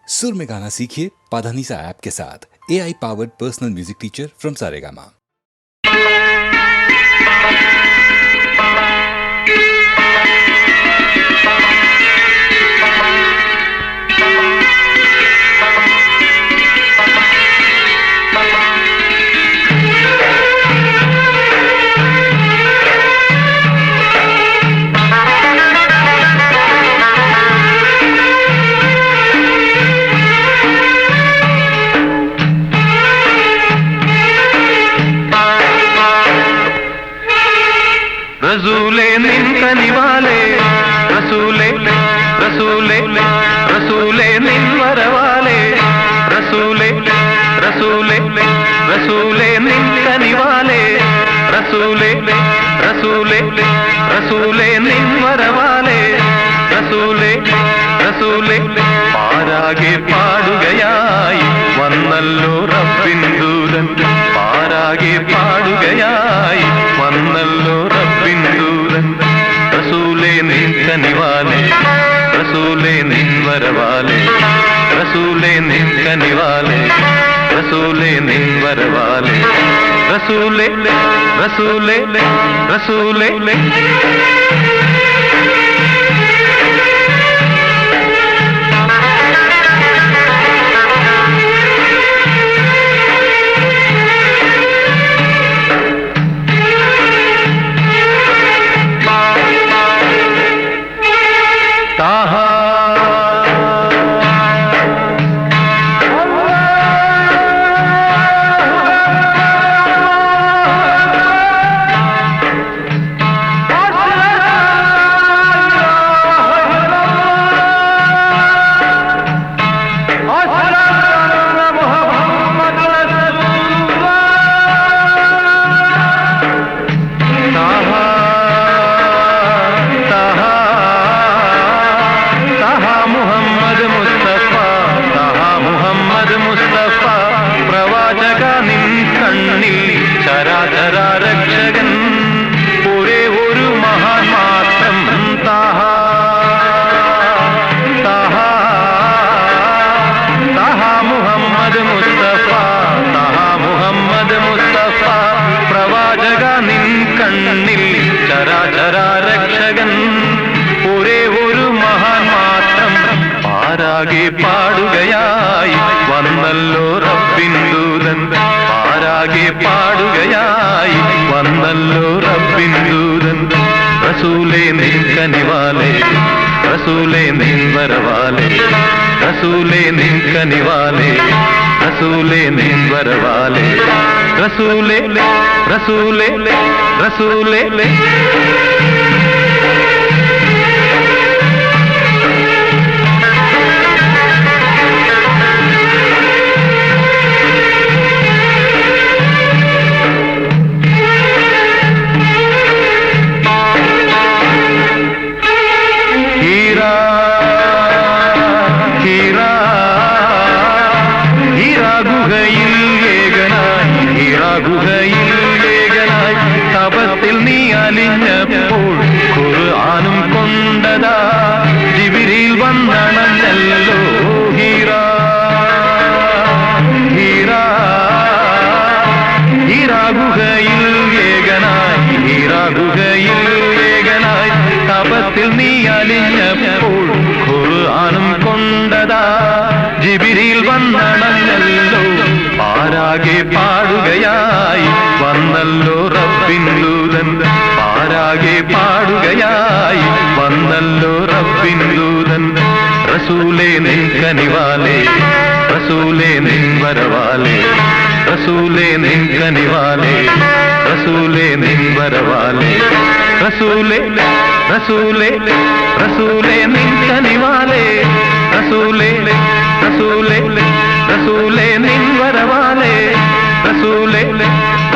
सुर में गाना सीखिए पाधानीसा ऐप के साथ। AI powered personal music teacher from Saregama. रसूले निन कनिवाले रसूले रसूले रसूले निन वरवाले रसूले रसूले रसूले निन कनिवाले रसूले रसूले रसूले निन वरवाले रसूले रसूले പാരാകെ പാടുകയായി വന്നല്ലോ റബ്ബിൻ ദൂതൻ പാരാകെ പാടുകയായി വന്നല്ലോ റബ്ബിൻ ദൂതൻ റസൂലേ നിൻ കനിവാലേ റസൂലേ നിൻ വരവാലേ റസൂലേ നിൻ കനിവാലേ റസൂലേ നിൻ വരവാലേ റസൂലേ റസൂലേ റസൂലേ ചരാചരാരക്ഷകൻ ഒരേ ഒരു മഹാൻ മാത്രം താഹാ താഹാ താഹാ മുഹമ്മദ് മുസ്തഫ താഹാ മുഹമ്മദ് മുസ്തഫ പ്രവാചക നിൻ കണ്ണിൽ ചരാചരാരക്ഷകൻ ഒരേ ഒരു മഹാൻ മാത്രം പാരാകെ പാടുകയായി വന്നല്ലോ റബ്ബിൻ ദൂതൻ പാരാകെ പാടുകയായി വന്നല്ലോ റബ്ബിൻ ദൂതൻ റസൂലേ നിൻ കനിവാലേ റസൂലേ നിൻ വരവാലേ റസൂലേ നിൻ കനിവാലേ റസൂലേ നിൻ വരവാലേ റസൂലേ റസൂലേ റസൂലേ തപത്തിൽ നീ അലിഞ്ഞപ്പോൾ ഖുർആനും കൊണ്ടതാ ജിബ്രീൽ വന്നണഞ്ഞല്ലോ ഹീറാ ഹീറാ ഹീറാ ഗുഹയിൽ ഏകനായി ഹീറാ ഗുഹയിൽ ഏകനായി തപത്തിൽ നീ അലിഞ്ഞപ്പോൾ ഖുർആനും കൊണ്ടതാ ജിബ്രീൽ വന്നണഞ്ഞല്ലോ പാരാകെ പാടുകയായി വന്നല്ലോ റബ്ബിൻ ദൂതൻ പാരാകെ പാടുകയായി വന്നല്ലോ റബ്ബിൻ ദൂതൻ റസൂലേ നിൻ കനിവാലേ റസൂലേ നിൻ വരവാലേ റസൂലേ നിൻ കനിവാലേ റസൂലേ നിൻ വരവാലേ റസൂലേ റസൂലേ റസൂലേ നിൻ കനിവാലേ റസൂലേ റസൂലേ റസൂലേ നിൻ വരവാലേ റസൂലേ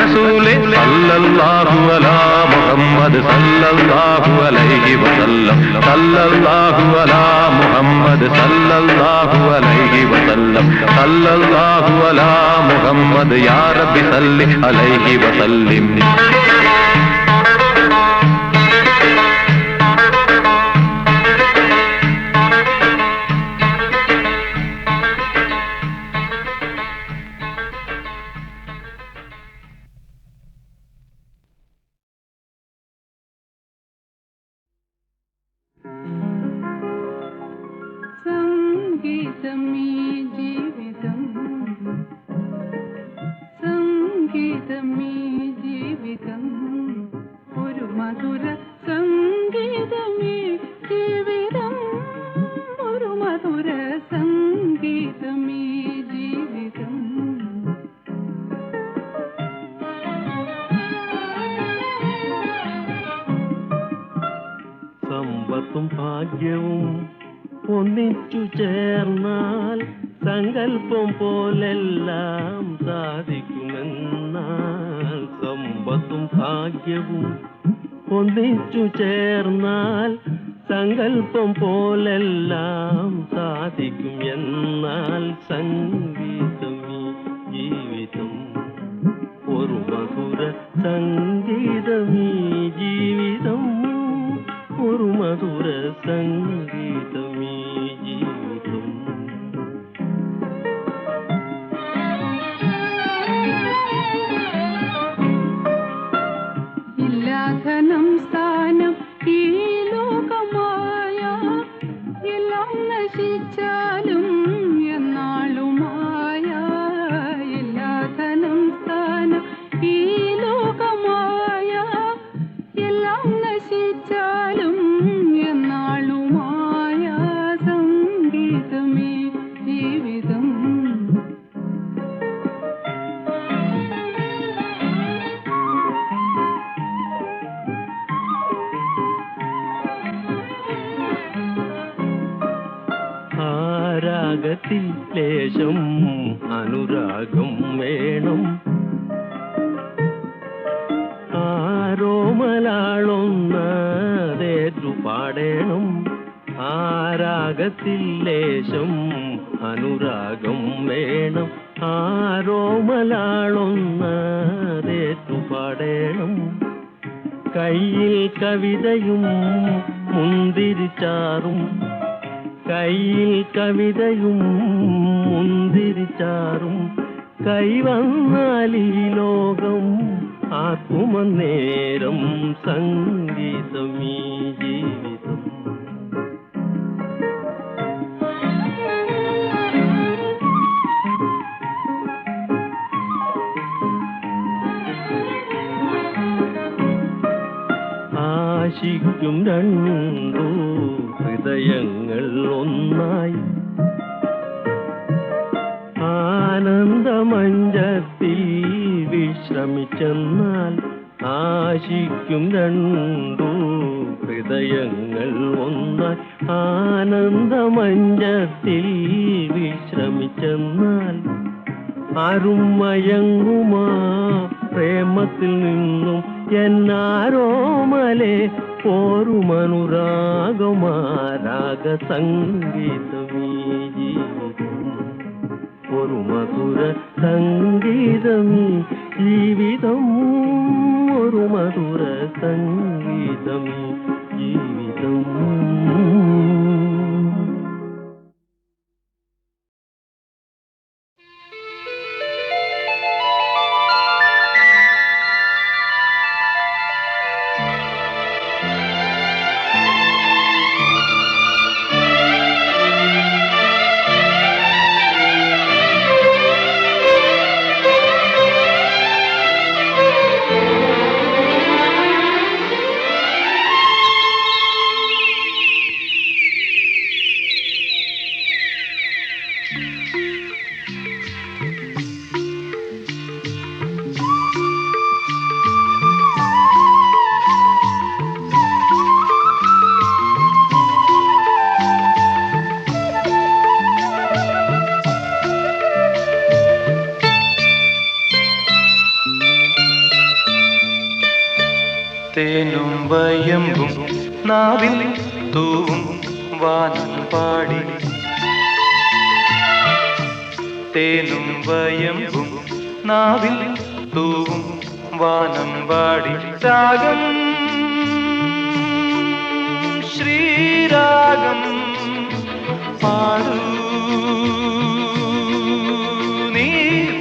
റസൂലേ സല്ലല്ലാഹു അലാ മുഹമ്മദ് സല്ലല്ലാഹു അലൈഹി വസല്ലം സല്ലല്ലാഹു അലാ മുഹമ്മദ് സല്ലല്ലാഹു അലൈഹി വസല്ലം സല്ലല്ലാഹു അലാ മുഹമ്മദ് യാ റബ്ബി സല്ലി അലൈഹി വസല്ലിം ഭാഗ്യവും ഒന്നിച്ചു ചേർന്നാൽ സങ്കല്പം പോലെല്ലാം സാധിക്കുമെന്നാൽ സമ്പത്തും ഭാഗ്യവും ഒന്നിച്ചു ചേർന്നാൽ സങ്കല്പം പോലെല്ലാം സാധിക്കും എന്നാൽ സംഗീതമീ ജീവിതം ഒരു മധുര സംഗീതമീ ജീവിതം ഒരു മധുര സംഗീതമീ ജീവിതം. ഇല്ലാധനം സ്ഥാനം ഈ ലോകമായ എല്ലാം നശിച്ചാലും എന്നാളുമായ ഇല്ലാധനം സ്ഥാനം ഈ ലോകമായ എല്ലാം നശിച്ചാലും എന്നാളുമായ സംഗീതമേ ജീവിതം. രാഗത്തിൽ ലേശം അനുരാഗം വേണം ആരോമലാളൊന്നതേറ്റു പാടേണം ആ രാഗത്തിൽ ലേശം അനുരാഗം വേണം ആരോമലാളൊന്നതേറ്റു പാടേണം കയ്യിൽ കവിതയും മുന്തിരിച്ചാറും കയ്യിൽ കവിതയും മുന്തിരിച്ചാറും കൈവന്നാൽ ഈ ലോകം ആക്കുമന്നേരം സംഗീതമീ ജീവിതം. ആശിക്കും രണ്ടു ഹൃദയങ്ങൾ ഒന്നായി ആനന്ദമഞ്ചത്തിൽ വിശ്രമിച്ചെന്നാൽ ആശിക്കും രണ്ടു ഹൃദയങ്ങൾ ഒന്നായി ആനന്ദമഞ്ചത്തിൽ വിശ്രമിച്ചെന്നാൽ ആരും മയങ്ങുമാ പ്രേമത്തിൽ നിന്നും എന്നാരോമലെ പോരുമനുരാഗമാരാഗ സംഗീതമീ ജീവിതം ഒരു മധുര സംഗീതമീ ജീവിതം ഒരു മധുര സംഗീതമീ ജീവിതം. തേനും വയമ്പും നാവിൽ തൂവും വാനം പാടി തേനും വയമ്പും നാവിൽ തൂവും വാനം പാടി രാഗം ശ്രീരാഗം പാടൂ നീ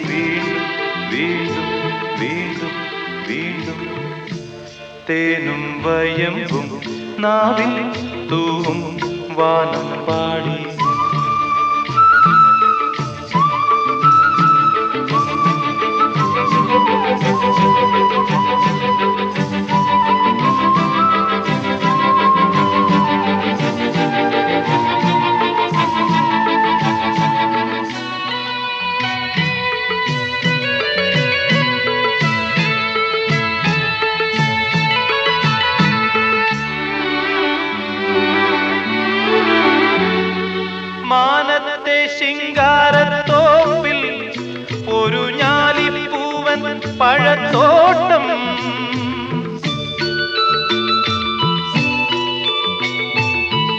വീണ്ടും വീണ്ടും വീണ്ടും തേനും വയമ്പും നാവിൽ തൂവും വാനം പാടി ശിങ്കാരത്തോപ്പിൽ ഒരു ഞാലിപ്പൂവൻ പഴത്തോട്ടം.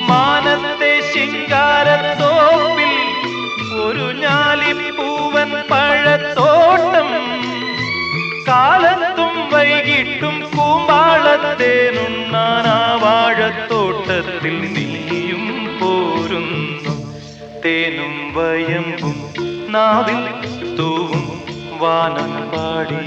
മാനത്തെ ശിങ്കാരത്തോപ്പിൽ ഒരു ഞാലിപ്പൂവൻ പഴത്തോട്ടം. കാലത്തും വൈകിട്ടും കൂമ്പാളത്തേനുണ്ണാൻ ആ വാഴത്തോട്ടത്തിൽ നീയും പോരുന്നു. തേനും വയമ്പും നാവിൽ തൂവും വാനം പാടി.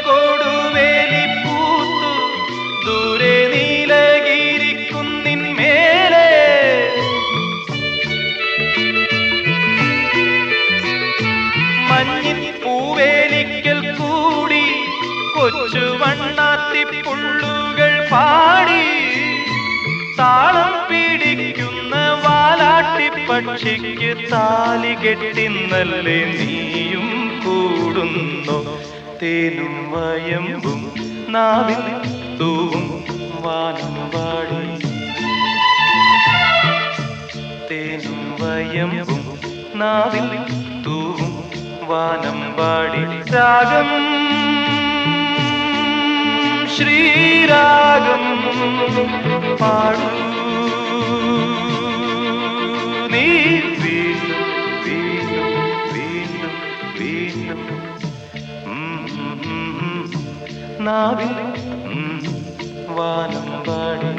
കൊടുവേലിപ്പൂത്തു ദൂരെ നീലഗിരിക്കുന്നിന്മേലെ. മഞ്ഞിൻ പൂവേലിക്കൽ കൂടി കൊച്ചു വണ്ണാത്തിപ്പുള്ളുകൾ പാടി. താളം പിടിക്കുന്ന വാലാട്ടിപ്പക്ഷിക്ക് താലി കെട്ടിന്നല്ലേ നീയും കൂടുന്നു. തേനും വയമ്പും നാവിൽ തൂവും വാനം പാടി. തേനും വയമ്പും നാവിൽ തൂവും വാനം പാടി. രാഗം ശ്രീരാഗം പാടൂ നീ വീണ്ടും വീണ്ടും വീണ്ടും വീണ്ടും. നാവിൽ വാനം പാടി.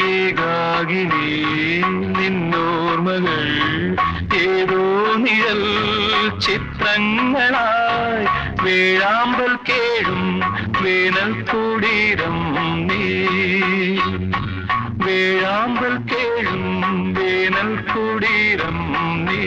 ഏകാകിനി നിന്നോർമകൾ ഏതോ നിഴൽ ചിത്രങ്ങളായി വേഴാമ്പൽ കേഴും വേനൽ കുടീരം നീ. വേഴാമ്പൽ കേഴും വേനൽ കുടീരം നീ.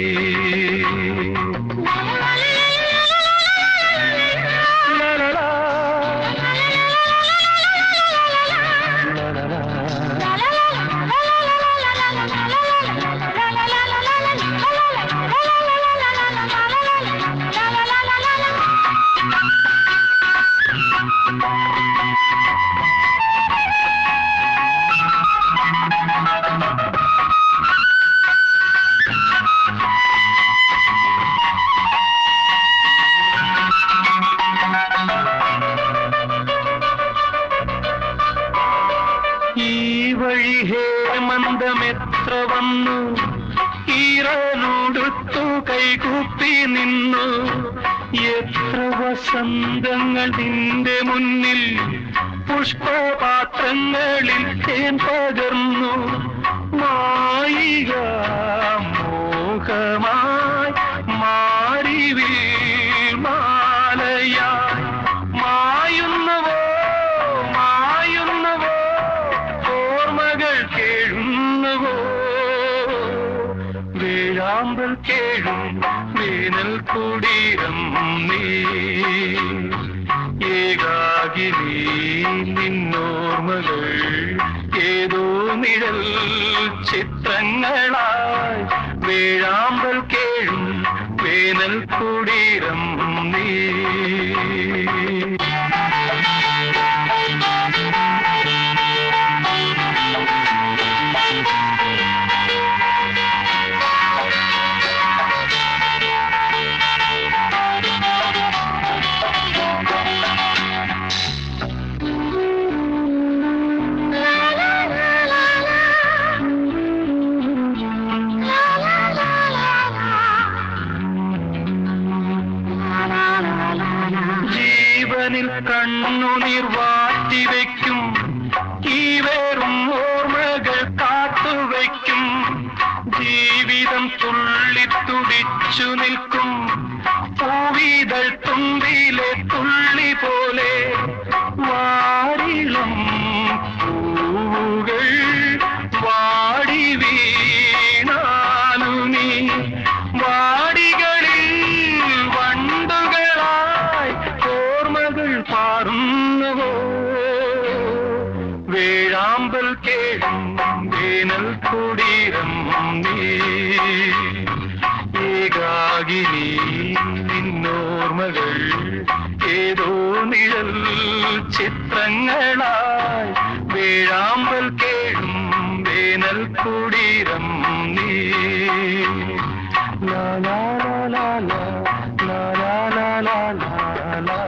ഹേമന്തമെത്ര വന്നു ഈറനോടുത്തു കൈകൂപ്പി നിന്നു. എത്ര വസന്തങ്ങൾ നിന്റെ മുന്നിൽ പുഷ്പപാത്രങ്ങളിൽ തേൻ പകർന്നു. മായിക മോഹമായി മാറിവിൽ മാലയായി മായുന്നവോ മായുന്നവോ ഓർമ്മകൾ കേഴുന്നവോ വേഴാമ്പൽ കേഴും വേനൽ കുടീരം നീ ഏകാകിനി നിന്നോർമ്മകൾ ഏതോ നിഴൽ ചിത്രങ്ങളായി വേഴാമ്പൽ കേഴും വേനൽ കുടീരം നീ കണ്ണുനീർ വാറ്റിവെക്കും ഈ വേറും ഓർമ്മകൾ കാത്തുവയ്ക്കും ജീവിതം തുള്ളിത്തുടിച്ചു നിൽക്കും പൂവിതൾ തുമ്പിലെ തുള്ളി പോലെ വാരിളം പൂവുകൾ വാടി വീണാനു നീ വാടികളിൽ വണ്ടുകളായി ഓർമ്മകൾ പാറുന്നുവോ വേഴാമ്പൽ കേഴും വേനൽ കുടീരം നീ ഏകാകിനി നിന്നോർമ്മകൾ ഏതോ നിഴൽ ചിത്രങ്ങളായി വേഴാമ്പൽ കേഴും വേനൽ കുടീരം നീ ലാ ലാ ലാ ലാ ലാ ലാ ലാ ലാ ലാ ലാ.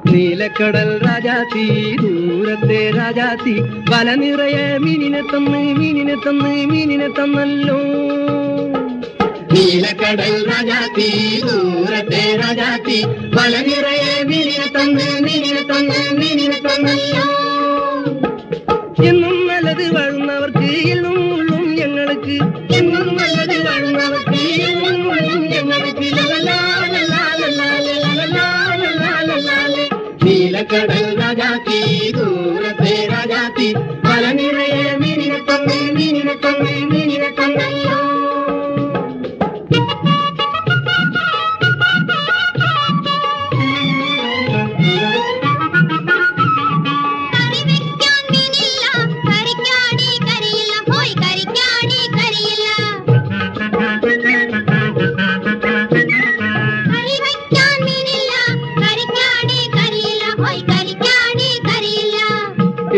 നീലക്കടൽ രാജാത്തി ദൂരത്തെ രാജാത്തി വല നിറയെ മീനിനെ തന്നല്ലോ നീലക്കടൽ രാജാത്തി ദൂരത്തെ രാജാത്തി വല നിറയെ മീനിനെ തന്നല്ലോ എന്നും നല്ലത് വാഴുന്നവർക്ക് എന്നും ഉള്ളും ഞങ്ങൾക്ക് എന്നും നല്ലത് വാഴുന്നവർക്ക് എന്നും ഉള്ളും ഞങ്ങൾക്ക് നീലക്കടൽ രാജാത്തി ദൂരത്തെ രാജാത്തി വല നിറയെ മീനിനെ തന്നല്ലോ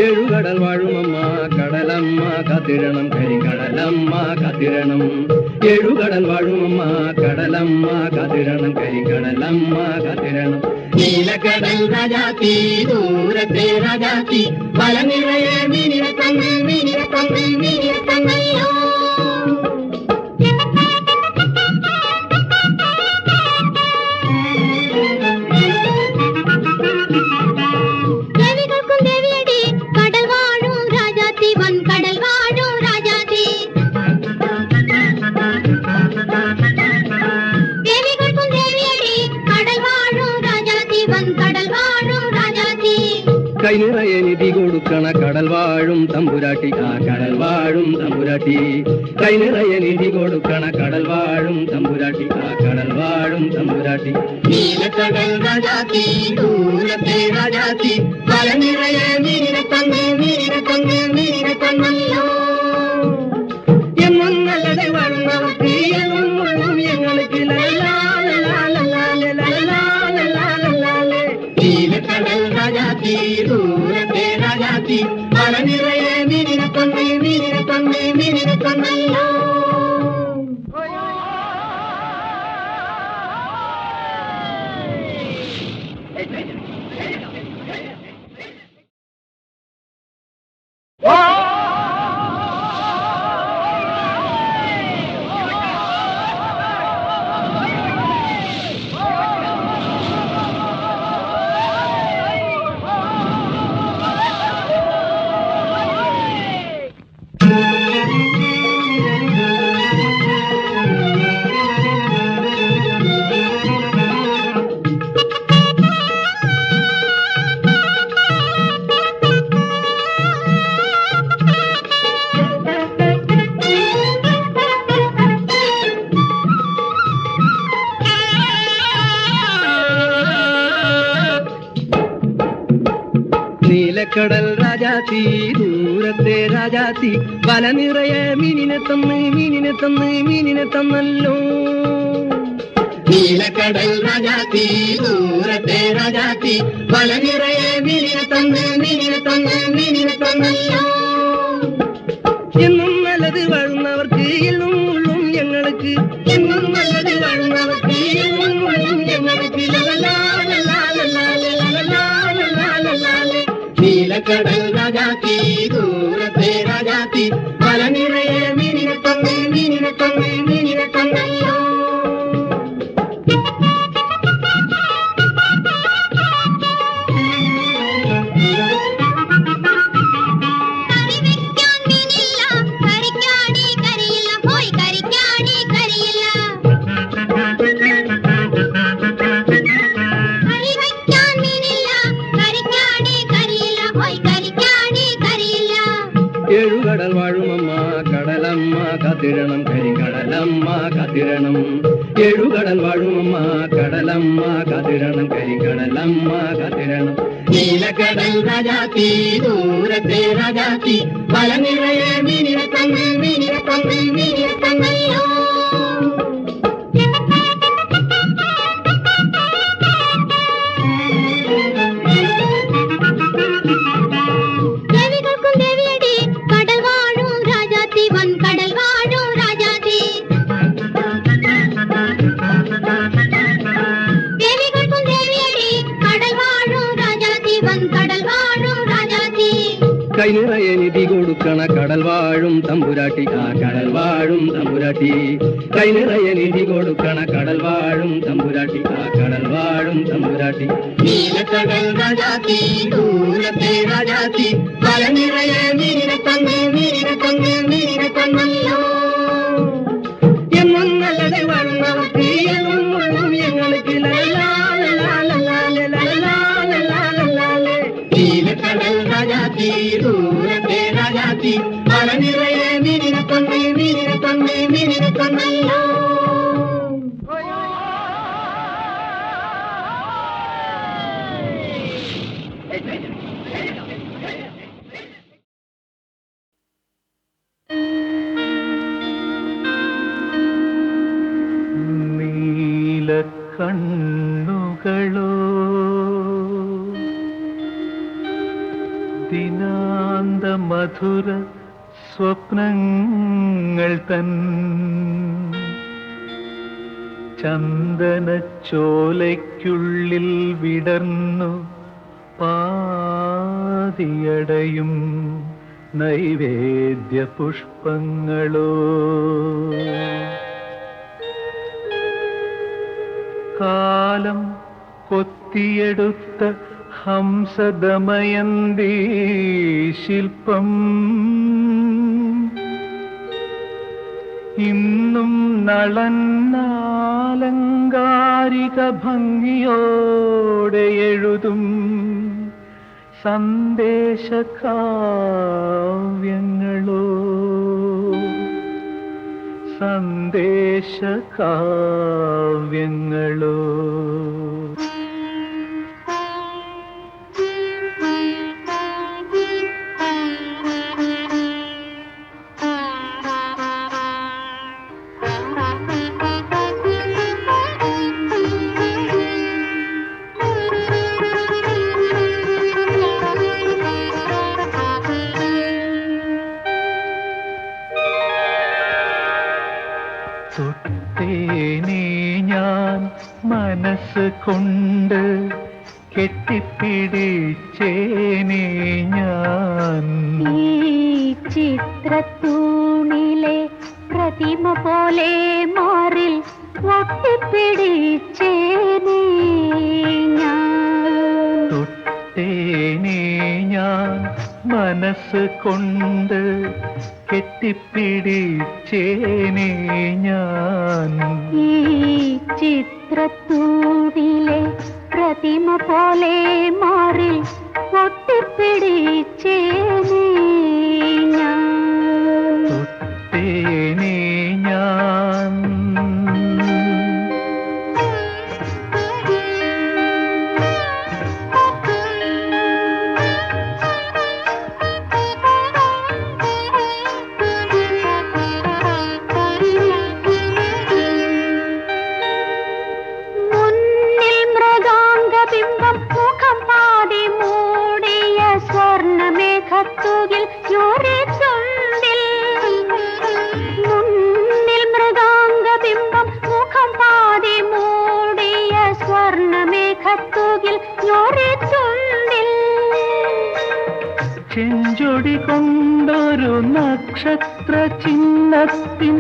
ഏഴുകടൽ വാഴുമമ്മ കടലമ്മ കാത്തിരണം കരികടലമ്മ കാത്തിരണം ഏഴുകടൽ വാഴുമമ്മ കടലമ്മ കാത്തിരണം കരികടലമ്മ കാത്തിരണം നീലക്കടൽ രാജാത്തി ദൂരത്തെ രാജാത്തി വല നിറയെ മീനിനെ തന്നല്ലോ കൈ നിറയെ നിധി കൊടുക്കണ കടൽ വാഴും തമ്പുരാട്ടി ആ കടൽ വാഴും തമ്പുരാട്ടി കൈ നിറയെ നിധി കൊടുക്കണ കടൽ വാഴും തമ്പുരാട്ടി ആ കടൽ വാഴും തമ്പുരാട്ടി നീലക്കടൽ രാജാത്തി ദൂരത്തെ രാജാത്തി വല നിറയെ മീനിനെ തന്നല്ലോ എന്നും നല്ലത് വാഴുന്നവർക്ക് എന്നും മുഴുവൻ ഞങ്ങൾക്ക് നീലക്കടൽ രാജാത്തി ദൂരത്തെ രാജാത്തി വല നിറയെ മീനിനെ തന്നല്ലോ നീലക്കടൽ രാജാത്തി ദൂരത്തെ രാജാത്തി വല നിറയെ മീനിനെ തന്നല്ലോ. നീലക്കടൽ രാജാത്തി ദൂരത്തെ രാജാത്തി വല നിറയെ മീനിനെ തന്നല്ലോ. എന്നും നല്ലത് വാഴുന്നവർക്ക് എന്നും ഉള്ളും ഞങ്ങൾക്ക്, എന്നും നല്ലത് വാഴുന്നവർക്ക് എന്നും ഉള്ളും ഞങ്ങൾക്ക്. നീലക്കടൽ രാജാത്തി ദൂരത്തെ രാജാത്തി വല നിറയെ മീനിനെ തന്നല്ലോ. ഏഴുകടൽ വാഴുമമ്മ കടലമ്മ കാത്തിരണം, കരിങ്കടലമ്മ കാത്തിരണം. ഏഴുകടൽ വാഴുമമ്മ കടലമ്മ കാത്തിരണം, കരിങ്കടലമ്മ കാത്തിരണം. നീലക്കടൽ രാജാത്തി ദൂരത്തെ രാജാത്തി വല നിറയെ മീനിനെ തന്നല്ലോ. കൈ നിറയെ നിധി കൊടുക്കണ കടൽ വാഴും തമ്പുരാട്ടി, ആ കടൽ വാഴും തമ്പുരാട്ടി. കൈ നിറയെ നിധി കൊടുക്കണ കടൽ വാഴും തമ്പുരാട്ടി, ആ കടൽ വാഴും തമ്പുരാട്ടി. നീലക്കടൽ രാജാത്തി ദൂരത്തെ രാജാത്തി വല നിറയെ മീനിനെ തന്നല്ലോ. എന്നും നല്ലത് വാഴുന്നവർക്ക് എന്നും ഉള്ളും ഞങ്ങൾക്ക്. നീലക്കടൽ രാജാത്തി ദൂരത്തെ രാജാത്തി വല നിറയെ മീനിനെ തന്നല്ലോ. നീലക്കണ്ണുകളോ ദിനാന്ത മധുര സ്വപ്നങ്ങൾ തൻ ചന്ദനച്ചോലയ്ക്കുള്ളിൽ വിടർന്നു പാതിയടയും നൈവേദ്യ പുഷ്പങ്ങളോ. കാലം കൊത്തിയെടുത്ത ഹംസദമയന്തി ശില്പം ഇന്നും നളന്നാലങ്കാരിക ഭംഗിയോടെ എഴുതും സന്ദേശകാവ്യങ്ങളോ. സന്ദേശകാവ്യങ്ങളോ. തൊട്ടേനെ ഞാൻ മനസ്സ് കൊണ്ട് കെട്ടിപ്പിടിച്ചേനെ ഞാൻ ഈ ചിത്രത്തൂണിലെ പ്രതിമ പോലെ മാറിൽ ഒട്ടിപ്പിടിച്ചേനെ ഞാൻ. തൊട്ടേനെ ഞാൻ മനസ്സ് കൊണ്ട് കെട്ടിപ്പിടിച്ചേനെ ഞാൻ ഈ ചിത്രത്തൂണിലെ പ്രതിമ പോലെ മാറിൽ ഒട്ടിപ്പിടിച്ചേനെ ഞാൻ. തൊട്ടേനെ ഞാൻ ഒരു നക്ഷത്ര ചിഹ്നത്തിൻ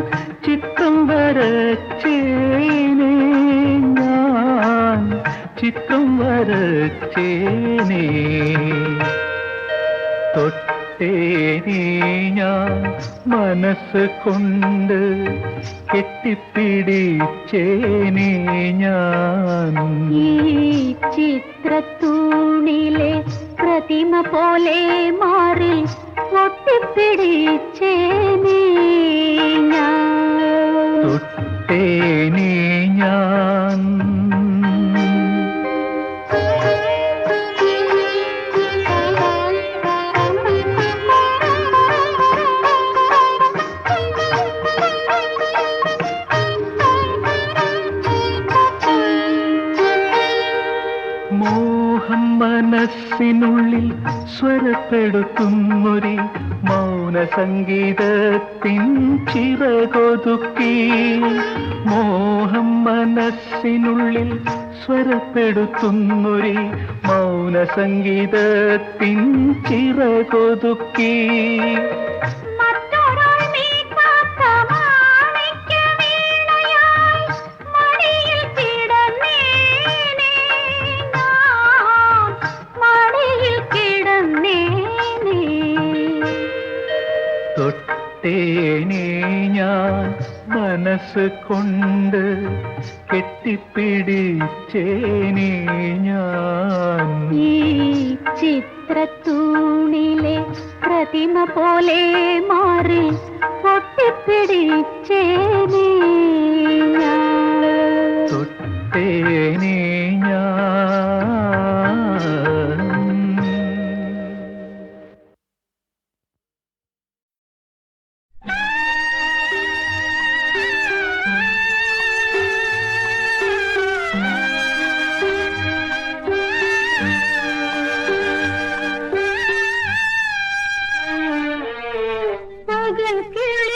ചിത്രം വരച്ചേനേ ഞാൻ, ചിത്രം വരച്ചേനേ. തൊട്ടേനേ ഞാൻ മനസ്സ് കൊണ്ട് കെട്ടിപ്പിടിച്ചേനേ ഞാൻ. ഈ ചിത്രത്തൂണിലെ പ്രതിമ പോലെ മാറി ഒട്ടിപ്പിടിച്ചേനേ ഞാൻ. തൊട്ടേനേ ഞാൻ. മോഹം മനസ്സിനുള്ളിൽ സ്വരപ്പെടുത്തുന്നൊരി മൗന സംഗീതത്തിൻ ചിറകൊതുക്കി. മോഹം മനസ്സിനുള്ളിൽ സ്വരപ്പെടുത്തുന്നൊരി മൗന സംഗീതത്തിൻ ചിറകൊതുക്കി. തൊട്ടേനേ ഞാൻ മനസ്സ് കൊണ്ട് കെട്ടിപ്പിടിച്ചേനേ ഞാൻ. ഈ ചിത്രത്തൂണിലെ പ്രതിമ പോലെ മാറി ഒട്ടിപ്പിടിച്ചേനേ ഞാൻ. തൊട്ടേനേ ഞാൻ. പകൽ കിളി